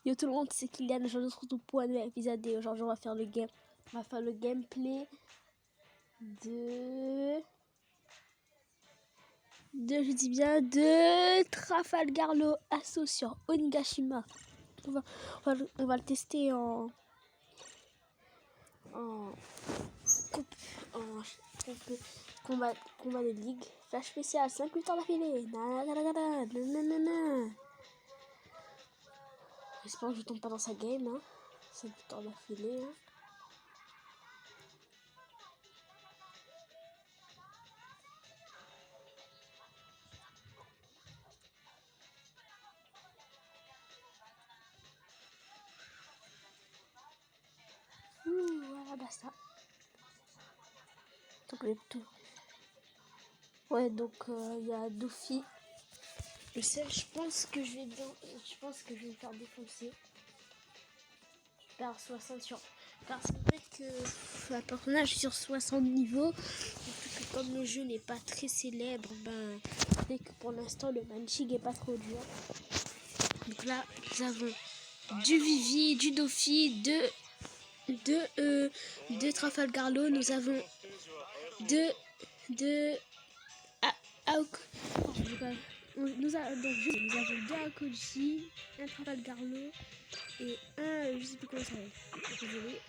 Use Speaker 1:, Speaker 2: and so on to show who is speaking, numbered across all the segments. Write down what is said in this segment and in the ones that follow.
Speaker 1: Yo tout le monde, c'est Kylian, je se retrouve pour un nouvel épisode et aujourd'hui on va faire le gameplay je dis bien, de Trafalgar Lasso sur Onigashima. On va le tester en combat de ligue. Flash spécial, 5 victoires d'affilée. J'espère que je tombe pas dans sa game, hein. 5 victoires d'affilée, hein. Voilà, basta. Donc les tout. Ouais, donc il y a Dofi. Je pense que je vais me faire défoncer. Par 60 sur. Parce qu'en fait que un personnage sur 60 niveaux, que comme le jeu n'est pas très célèbre, ben dès que pour l'instant le Manchig est pas trop dur. Donc là nous avons du Vivi, du Dofi, de Trafalgar Law, nous avons nous avons deux Akoji, un Trafalgar Law et un je sais plus comment ça s'appelle. Désolé.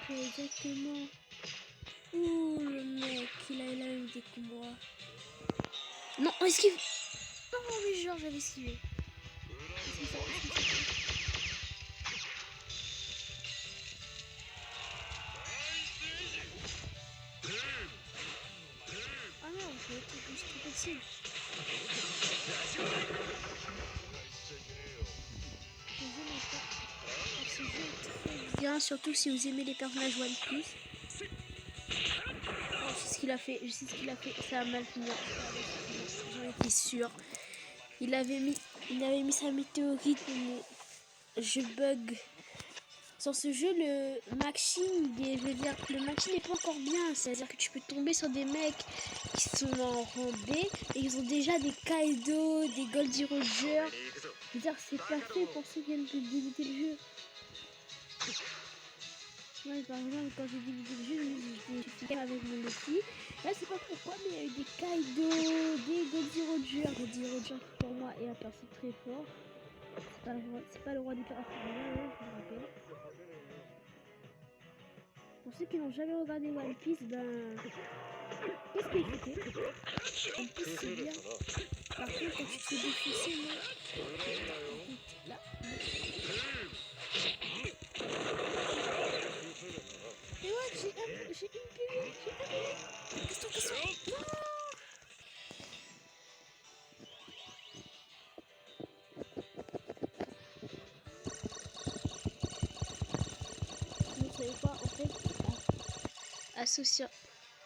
Speaker 1: Exactement. Ouh, le mec, il a la même idée que moi. Non, esquive. Non, mais genre, j'avais esquivé. Ah non, je vais être juste trop facile. Ce jeu est très bien, surtout si vous aimez les personnages One Piece. Oh, je sais ce qu'il a fait, ça a mal fini. J'en étais sûre. Il avait mis sa météorite, mais je bug. Sur ce jeu, le maxing n'est pas encore bien. C'est-à-dire que tu peux tomber sur des mecs qui sont en rang B et ils ont déjà des Kaido, des Goldie Roger. C'est-à-dire que c'est pas fait pour ceux qui viennent de débuter le jeu. Ouais, par exemple, quand j'ai débuté le jeu, j'étais fière avec mon défi. Là, c'est pas pourquoi, mais il y a eu des Kaido, des Goldie Roger. Goldie Roger pour moi est un perso très fort. C'est pas le roi du pirate, je me rappelle. Pour ceux qui n'ont jamais regardé One Piece, ben qu'est-ce que écouter One Piece c'est bien. Par contre quand tu te fais défoncer, moi là. Et ouais, j'ai une PV, Question. Non. Vous savez quoi en fait?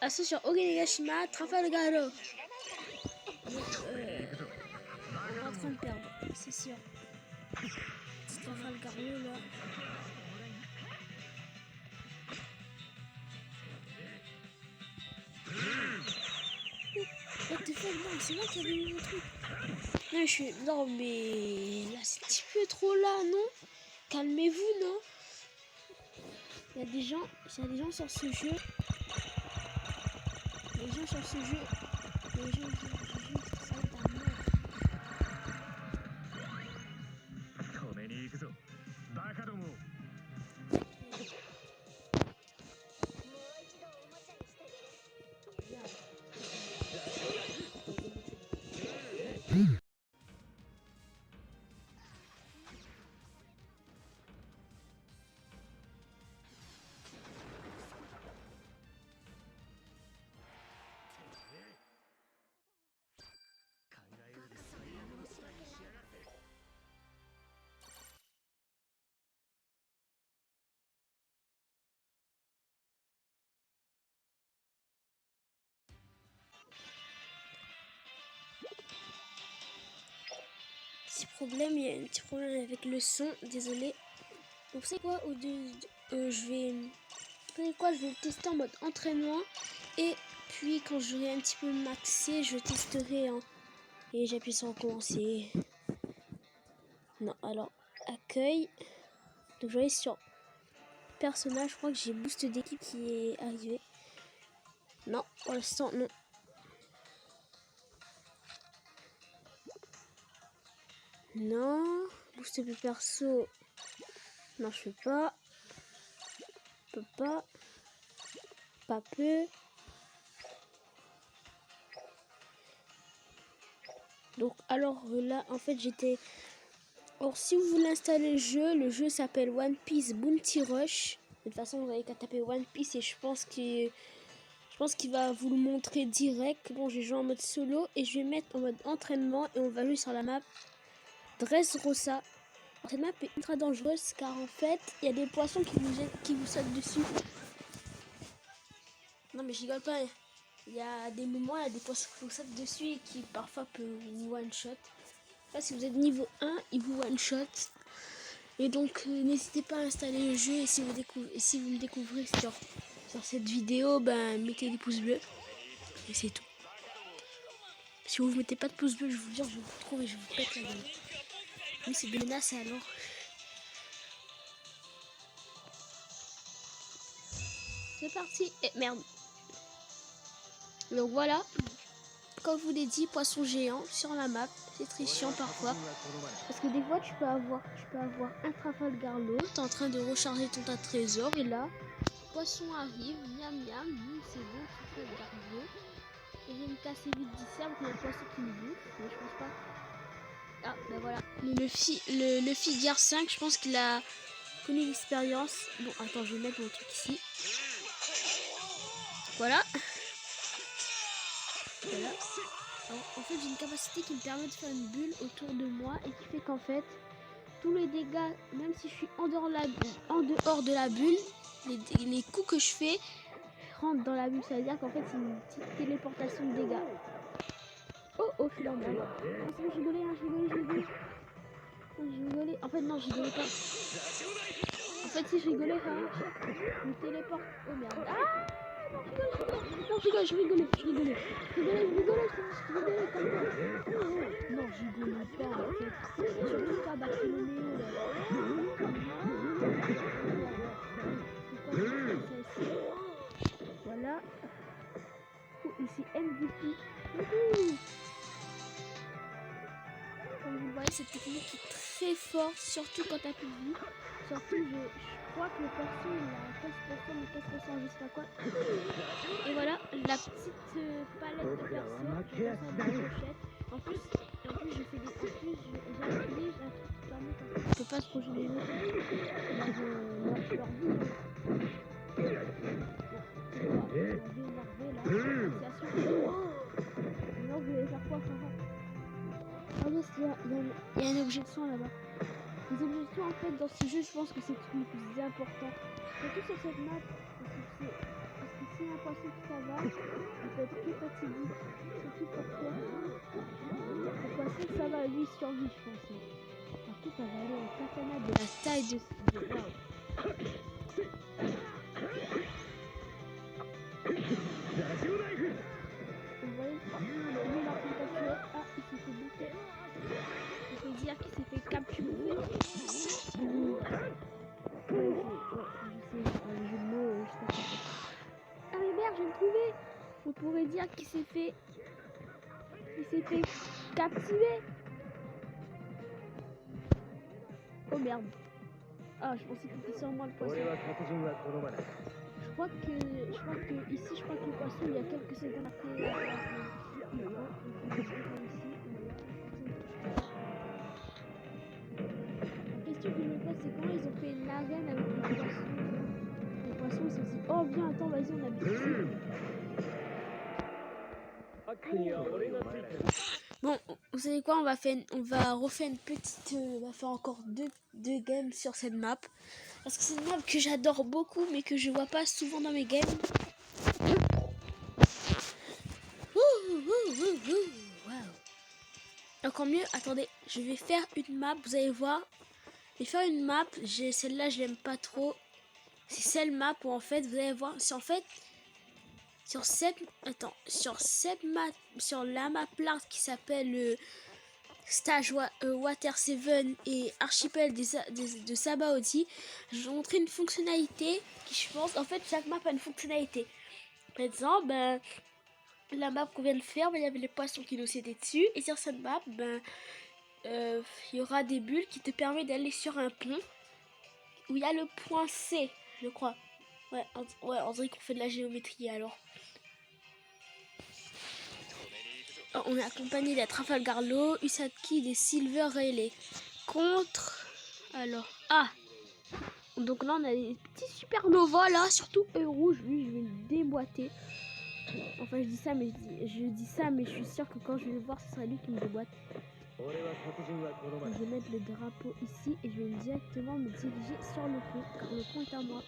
Speaker 1: Associant Onigashima, Trafalgar Law. Donc, on est en train de perdre, c'est sûr. Trafalgar Law là. What the fuck, non, c'est moi qui avais mis mon truc. Non, mais là, c'est un petit peu trop là, non? Calmez-vous, non? Il y a des gens sur ce jeu. Les gens sur ce jeu, ça va être un mort. Il y a un petit problème avec le son, désolé. Donc vous savez quoi, je vais le tester en mode entraînement et puis quand j'aurai un petit peu maxé, je testerai hein. Et j'appuie sur recommencer. alors accueil. Donc je vais aller sur personnage. Je crois que j'ai boost d'équipe qui est arrivé. Non, pour l'instant non. Non, boost de perso. Non, je fais pas. Je peux pas. Pas peu. Donc alors là en fait j'étais. Or si vous voulez installer le jeu s'appelle One Piece Bounty Rush. De toute façon vous n'avez qu'à taper One Piece et je pense qu'il va vous le montrer direct. Bon, j'ai joué en mode solo et je vais mettre en mode entraînement et on va jouer sur la map Dressrosa. Cette map est ultra dangereuse car en fait il y a des poissons qui vous sautent dessus. Non mais je rigole pas. Il y a des moments, il y a des poissons qui vous sautent dessus et qui parfois peuvent vous one shot. Là si vous êtes niveau 1, il vous one shot. Et donc n'hésitez pas à installer le jeu et si vous me découvrez sur cette vidéo, ben mettez des pouces bleus. Et c'est tout. Si vous ne mettez pas de pouce bleu, je vous jure, je vous trouve et je vous pète la gueule. Oui, c'est des menaces alors. C'est parti. Et merde. Donc voilà. Comme je vous l'ai dit, poisson géant sur la map. C'est très chiant parfois. Parce que des fois, tu peux avoir un Trafalgar Law. Tu es en train de recharger ton tas de trésors. Et là, poisson arrive. Miam miam. C'est bon, Trafalgar Law. Et je vais me casser vite d'ici parce qu'il y a un poisson qui me bouffe. Mais je pense pas. Ah, ben voilà. Le Figure 5, je pense qu'il a connu l'expérience. Bon, attends, je vais mettre mon truc ici. Voilà. Voilà. Alors, en fait, j'ai une capacité qui me permet de faire une bulle autour de moi et qui fait qu'en fait, tous les dégâts, même si je suis en dehors de la bulle, les coups que je fais rentrent dans la bulle. Ça veut dire qu'en fait, c'est une petite téléportation de dégâts. Oh, je suis dans le mal. Ah, c'est bon, je rigolais. Non, j'ai rigolé. En fait, non, je rigolais pas. En fait, si je rigolais, je me téléporte. Oh merde. Ah non, je rigolais comme ça. Non, je rigolais pas en fait. Surtout pas Bartholoméo là. Pourquoi je fais ça ici? Voilà. Oh, ici MVP. Comme vous voyez, cette technique est très forte, surtout quand t'as plus de vie. Surtout, je crois que le perso il a 15%, mais 15%, je sais pas quoi. Et voilà, la petite palette de perso, je passe à la pochette. En plus, je fais des. En plus, j'utilise un truc qui permet quand je peux pas se projeter les autres. Leur vie. Bon, on va énerver là. C'est assuré. Maintenant, vous allez faire quoi, Ah yes, il y a un objet de soin là-bas. Les objets de soin en fait dans ce jeu, je pense que c'est le plus important. Surtout sur cette map, parce que si un poisson qui s'avale, il peut être plus fatidique. Surtout pour toi. Le poisson ça va lui survivre, je pense. Par contre, ça va aller en katana de la taille de wow. Vous voyez, lui il a pu le capturer. Ah, il s'est fait bouffer. Il faut dire qu'il s'est fait capturer. Ah mais merde, je vais le trouver. On pourrait dire qu'il s'est fait captiver. Oh merde. Ah, je pensais qu'il était sur moi le poisson. Je crois que ici, le poisson, il y a quelques secondes après. La question que je me pose, c'est comment ils ont fait une arène avec les poissons. Les poissons, ils se sont dit, oh viens, attends, vas-y, on habite ici. Bon, vous savez quoi, on va refaire une petite, on va faire encore deux games sur cette map. Parce que c'est une map que j'adore beaucoup, mais que je vois pas souvent dans mes games. Wow. Encore mieux, attendez, je vais faire une map, vous allez voir. Je vais faire une map, celle-là je l'aime pas trop. C'est celle map où en fait, vous allez voir, c'est en fait... sur la map là qui s'appelle Stage Water 7 et Archipel de Sabaody, je vais vous montrer une fonctionnalité qui, je pense, en fait, chaque map a une fonctionnalité. Par exemple, la map qu'on vient de faire, il y avait les poissons qui nous étaient dessus, et sur cette map, il y aura des bulles qui te permettent d'aller sur un pont où il y a le point C, je crois. Ouais, on dirait qu'on fait de la géométrie alors. On est accompagné des Trafalgar Law, Usatki, des Silver Relay. Contre. Alors. Ah! Donc là, on a des petits supernovas là, surtout rouge. Lui, je vais le déboîter. Enfin, je dis ça, mais je suis sûre que quand je vais le voir, ce sera lui qui me déboîte. Donc, je vais mettre le drapeau ici et je vais directement me diriger sur le pont, car le pont est à moi.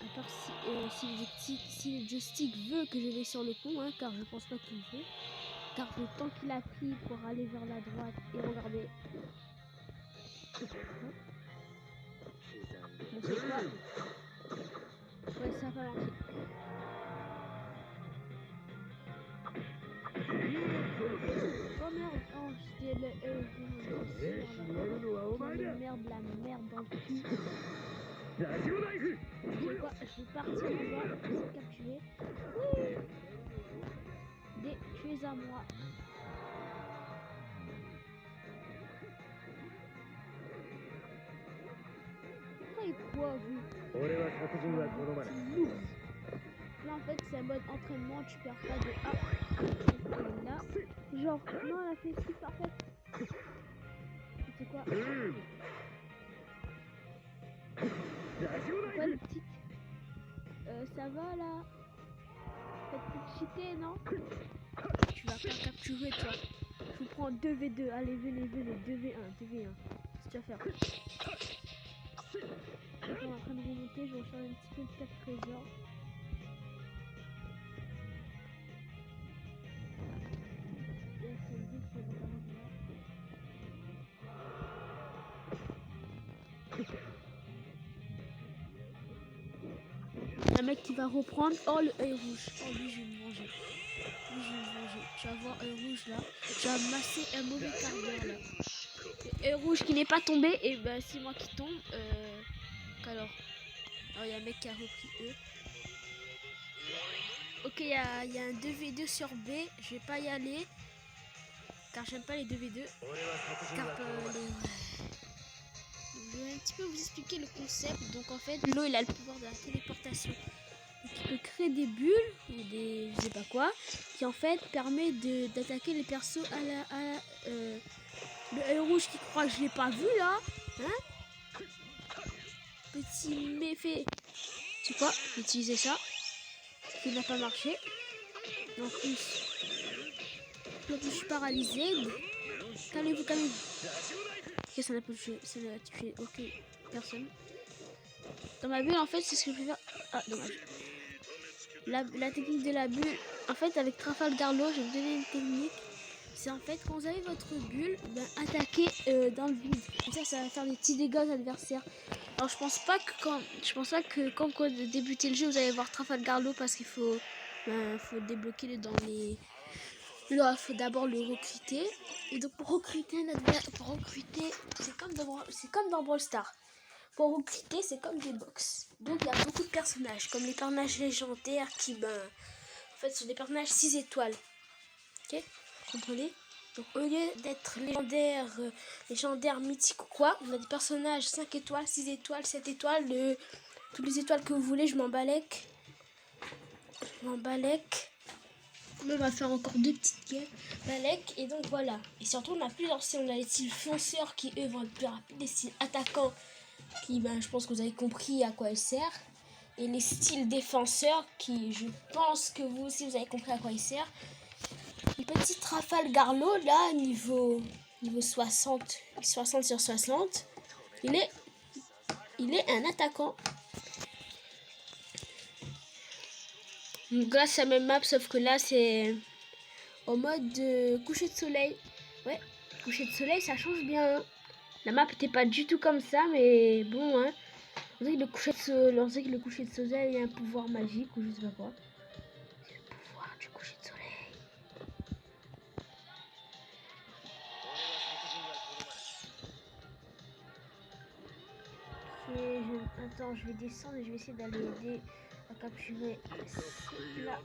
Speaker 1: À part si le joystick veut que je vais sur le pont, hein, car je pense pas qu'il veut. Car le temps qu'il a pris pour aller vers la droite et regarder. Bon, c'est quoi? Ouais, ça va marcher. Oh merde, oh, c'était le merde, la merde dans le cul. Je vais partir en bas, essayer de capturer. Oui. Tu es à moi. Pourquoi il quoi, vous? Là, en fait, c'est un mode entraînement, tu perds pas de A. Là, genre, non, elle a fait skill parfait. C'est quoi? Pourquoi le petit? Ça va là? Faites plus cheater, non? Tu vas pas capturer, toi. Je vous prends 2v2. Allez, venez, 2v1, 2v1. C'est ce que tu vas faire. On est en train de remonter, je vais rechercher un petit peu le 4 trésors. Un mec qui va reprendre. Oh, le œil rouge. Oh, lui, je vais me venger. Tu vas voir œil rouge là. Tu vas masser un mauvais quart d'heure là. Œil rouge qui n'est pas tombé. Et ben, c'est moi qui tombe. Alors, il y a un mec qui a repris E. Ok, il y a un 2v2 sur B. Je vais pas y aller. Car j'aime pas les 2v2. Car je vais un petit peu vous expliquer le concept. Donc en fait, l'eau il a le pouvoir de la téléportation. Donc il peut créer des bulles ou des je sais pas quoi, qui en fait permet d'attaquer les persos le œil rouge qui croit que je l'ai pas vu là, hein? Petit méfait. Tu sais quoi? J'ai utilisé ça. Il n'a pas marché. En plus, je suis paralysé. Calmez-vous. Ok, ça n'a pas touché. Ça n'a tué. Ok, personne. Dans ma bulle, en fait, c'est ce que je vais faire. Ah, dommage. La technique de la bulle, en fait, avec Trafalgar Law, je vais vous donner une technique. C'est en fait, quand vous avez votre bulle, attaquez dans le vide. Comme ça va faire des petits dégâts aux adversaires. Alors, je pense pas que quand vous débutez le jeu, vous allez voir Trafalgar Law parce qu'il faut débloquer dans les. Là, il faut d'abord le recruter. Et donc, pour recruter un adversaire, c'est comme dans Brawl Stars. Pour recruter, c'est comme des box. Donc, il y a beaucoup de personnages, comme les personnages légendaires qui, en fait, sont des personnages 6 étoiles. Ok? Vous comprenez? Donc, au lieu d'être légendaire, mythique ou quoi, on a des personnages 5 étoiles, 6 étoiles, 7 étoiles, toutes les étoiles que vous voulez, je m'en balèque. On va faire encore 2 petites games. Balek, et donc voilà. Et surtout, on a plusieurs styles. On a les styles fonceurs qui, eux, vont être plus rapides. Les styles attaquants qui, je pense que vous avez compris à quoi ils servent. Et les styles défenseurs qui, je pense que vous aussi, vous avez compris à quoi ils servent. Le petit Trafalgar Law, là, niveau 60 sur 60, il est un attaquant. Donc là, c'est la même map, sauf que là, c'est en mode coucher de soleil. Ouais, coucher de soleil, ça change bien. Hein. La map n'était pas du tout comme ça, mais bon, hein. On dirait que le coucher de soleil a un pouvoir magique ou je sais pas quoi. C'est le pouvoir du coucher de soleil. Attends, je vais descendre et je vais essayer d'aller aider à capturer là.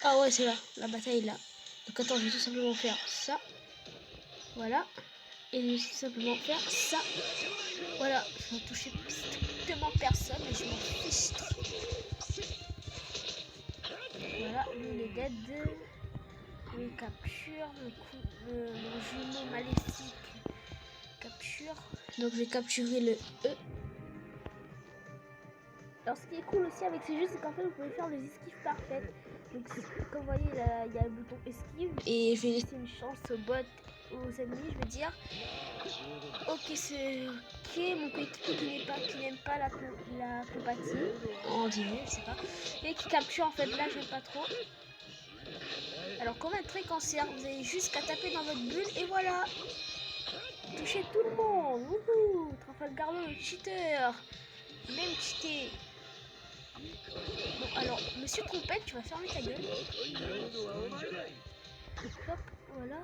Speaker 1: Ah ouais, c'est là, la bataille est là. Donc attends, je vais tout simplement faire ça. Voilà. Et je vais tout simplement faire ça. Voilà, je vais toucher strictement personne et je m'en fiche. Voilà, lui il est dead. Lui capture, le jumeau maléfique capture. Donc je vais capturer le E. Alors ce qui est cool aussi avec ces jeux, c'est qu'en fait vous pouvez faire des esquives parfaites. Donc comme vous voyez là, il y a le bouton esquive et je vais laisser une chance aux bots, aux ennemis. Je vais dire ok, c'est ok, mon coéquipier qui n'aime pas la compatie, on dirait, je sais pas, et qui capture en fait. Là j'aime pas trop. Alors comment être très cancer, vous avez juste qu'à taper dans votre bulle et voilà, touchez tout le monde. Wouhou, Trafalgar le cheater, même cheaté. Bon alors, monsieur Trompette, tu vas fermer ta gueule. Hop, voilà.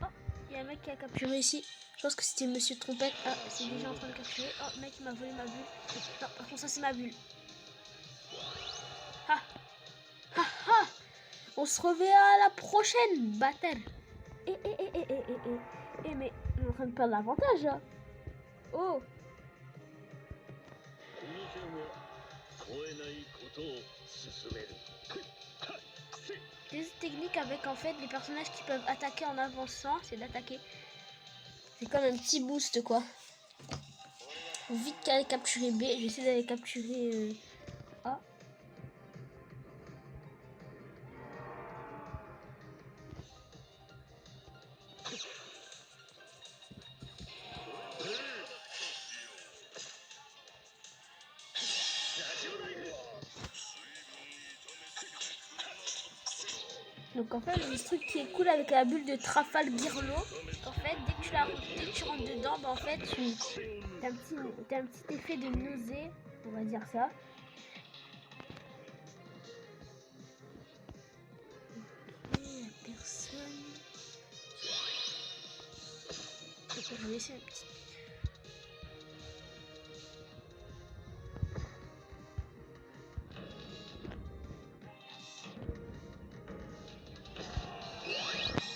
Speaker 1: Oh, il y a un mec qui a capturé ici. Je pense que c'était monsieur Trompette. Ah, c'est déjà en train de capturer. Oh, le mec il m'a volé ma bulle. Non, par contre ça c'est ma bulle. Ha ha ha. On se reverra à la prochaine battle. Mais on est en train de perdre l'avantage là. Oh. Des techniques avec en fait les personnages qui peuvent attaquer en avançant, c'est d'attaquer. C'est comme un petit boost quoi. Vite qu'aller capturer B, j'essaie d'aller capturer A. Donc en fait le truc qui est cool avec la bulle de Trafalgar, en fait dès que tu rentres dedans, bah en fait t'as un petit effet de nausée, on va dire ça. Ok, la personne. Je vais laisser un petit.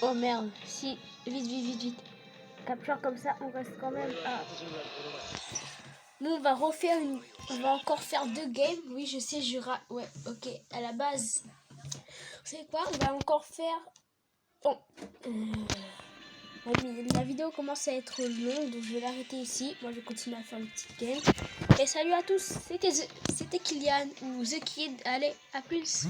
Speaker 1: Oh merde, si, vite. Capture comme ça, on reste quand même à... Nous, on va refaire on va encore faire 2 games. Oui, je sais, ouais, ok, à la base. Vous savez quoi? On va encore faire... Bon. La vidéo commence à être longue, donc je vais l'arrêter ici. Moi, je vais continuer à faire une petite game. Et salut à tous, c'était Kylian ou The Kid. Allez, à plus.